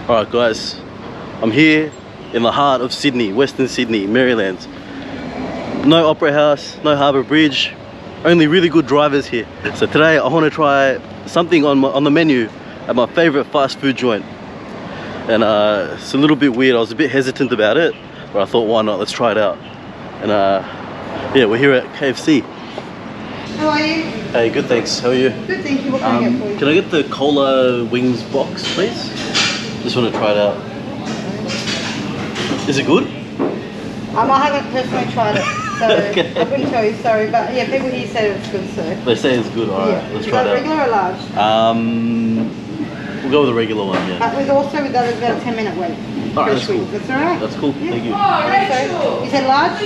Alright guys, I'm here in the heart of Sydney, Western Sydney, Merrylands. No Opera House, no Harbour Bridge, only really good drivers here. So today I want to try something on the menu at my favourite fast food joint. And it's a little bit weird, I was a bit hesitant about it, but I thought why not, let's try it out. And yeah, we're here at KFC. How are you? Hey, good thanks, how are you? Good, thank you. What can I get for you? Can I get the cola wings box, please? Just want to try it out. Is it good? I haven't personally tried it, so Okay. I couldn't tell you, sorry. But yeah, people here say it's good, so. They say it's good, alright, Yeah. let's You try got it out. regular or large? We'll go with the regular one, yeah. With that is about a 10-minute wait. Alright, Fresh that's cool. wings. That's alright? That's cool, Yeah. thank you. So, you said large?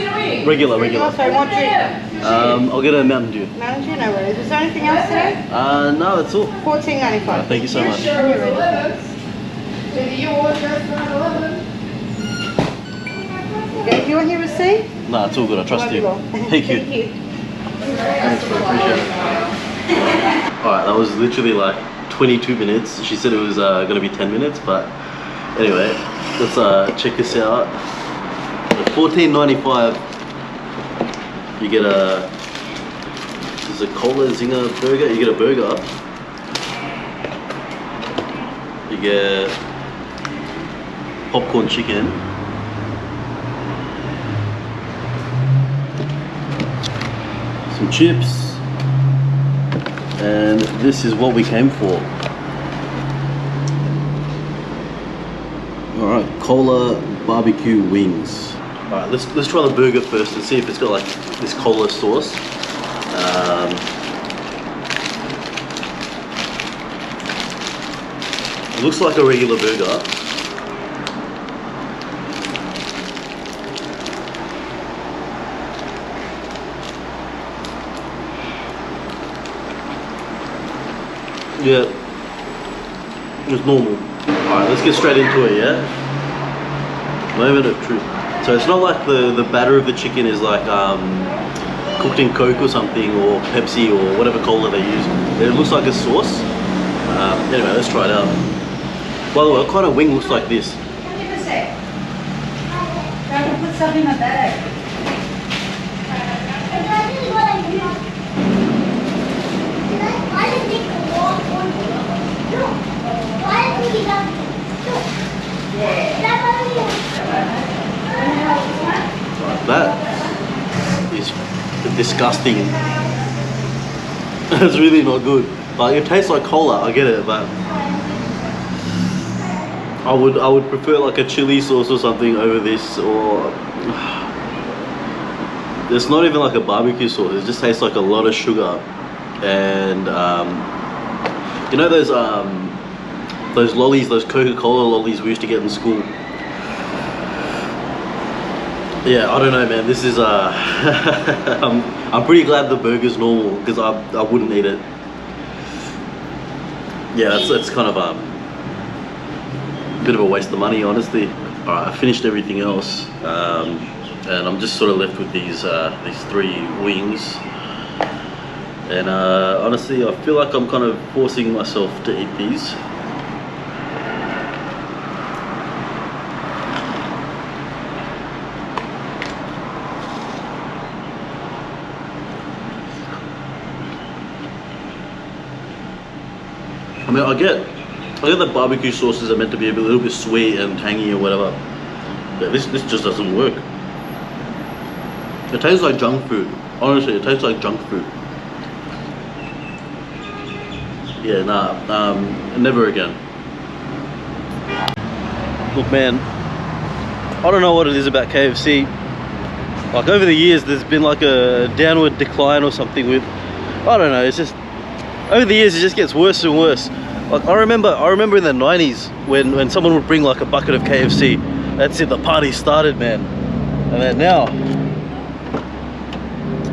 Regular. Sorry, what drink? I'll get a Mountain Dew. Mountain Dew, no worries. Is there anything else today? No, that's all. $14.95. Thank you so much. When you're ready. Okay, do you want your receipt? No, it's all good, I trust you. Thank you. Thank you. Thanks, bro, appreciate it. Alright, that was literally like 22 minutes. She said it was gonna be 10 minutes, but anyway, let's check this out. $14.95. You get there's a cola zinger burger. You get a burger. You get popcorn chicken. Some chips. And this is what we came for. Alright, cola barbecue wings. Alright, let's try the burger first and see if it's got like this cola sauce. It looks like a regular burger. Yeah, it's normal. Alright, let's get straight into it, yeah? Moment of truth. So it's not like the batter of the chicken is like cooked in Coke or something, or Pepsi or whatever cola they use. It looks like a sauce. Anyway, let's try it out. By the way, what kind of wing looks like this? Give a sec. I will put some in my bag. That is disgusting. It's really not good. Like, it tastes like cola, I get it, but I would prefer like a chili sauce or something over this, or it's not even like a barbecue sauce. It just tastes like a lot of sugar, and you know those lollies, those Coca-Cola lollies we used to get in school. Yeah, I don't know, man. This is I'm pretty glad the burger's normal, because I wouldn't eat it. Yeah, that's kind of a bit of a waste of money, honestly. Alright, I finished everything else, and I'm just sort of left with these 3 wings. And honestly, I feel like I'm kind of forcing myself to eat these. I mean, I get that barbecue sauces are meant to be a little bit sweet and tangy or whatever. But this just doesn't work. It tastes like junk food. Honestly, it tastes like junk food. Yeah, nah, never again. Look, man, I don't know what it is about KFC. Like, over the years, there's been like a downward decline or something with, I don't know, it's just, over the years it just gets worse and worse. Like, I remember in the 90s when someone would bring like a bucket of KFC, that's it, the party started, man. And then now,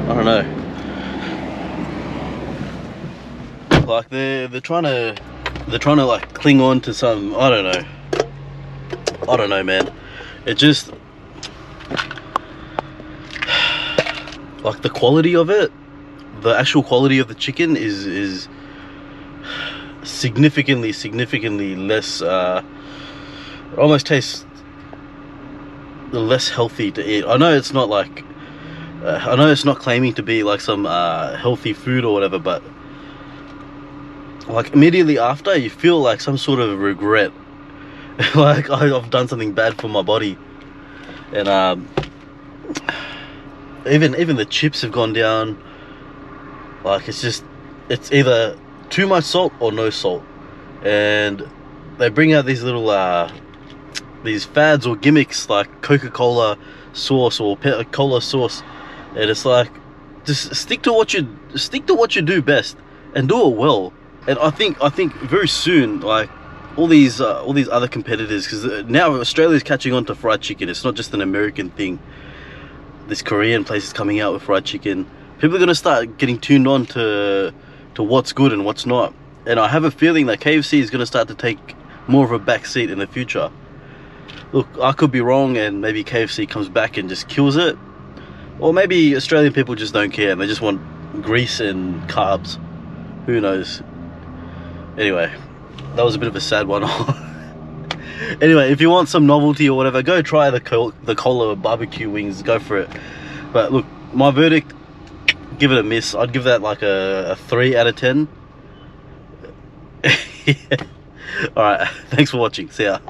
I don't know. Like, they're trying to like cling on to some, I don't know, man. It just, like, the quality of it, the actual quality of the chicken is significantly less It almost tastes less healthy to eat. I know it's not like, I know it's not claiming to be like some healthy food or whatever, but like immediately after, you feel like some sort of regret. Like I've done something bad for my body. And even the chips have gone down. Like it's either too much salt or no salt. And they bring out these little these fads or gimmicks like Coca-Cola sauce or cola sauce, and it's like, just stick to what you do best and do it well. And I think very soon, like all these other competitors, because now Australia's catching on to fried chicken. It's not just an American thing. This Korean place is coming out with fried chicken. People are going to start getting tuned on to what's good and what's not. And I have a feeling that KFC is going to start to take more of a back seat in the future. Look, I could be wrong, and maybe KFC comes back and just kills it. Or maybe Australian people just don't care and they just want grease and carbs. Who knows? Anyway, that was a bit of a sad one. Anyway, if you want some novelty or whatever, go try the cola barbecue wings. Go for it. But look, my verdict, give it a miss. I'd give that like a 3 out of 10. Yeah. Alright, thanks for watching. See ya.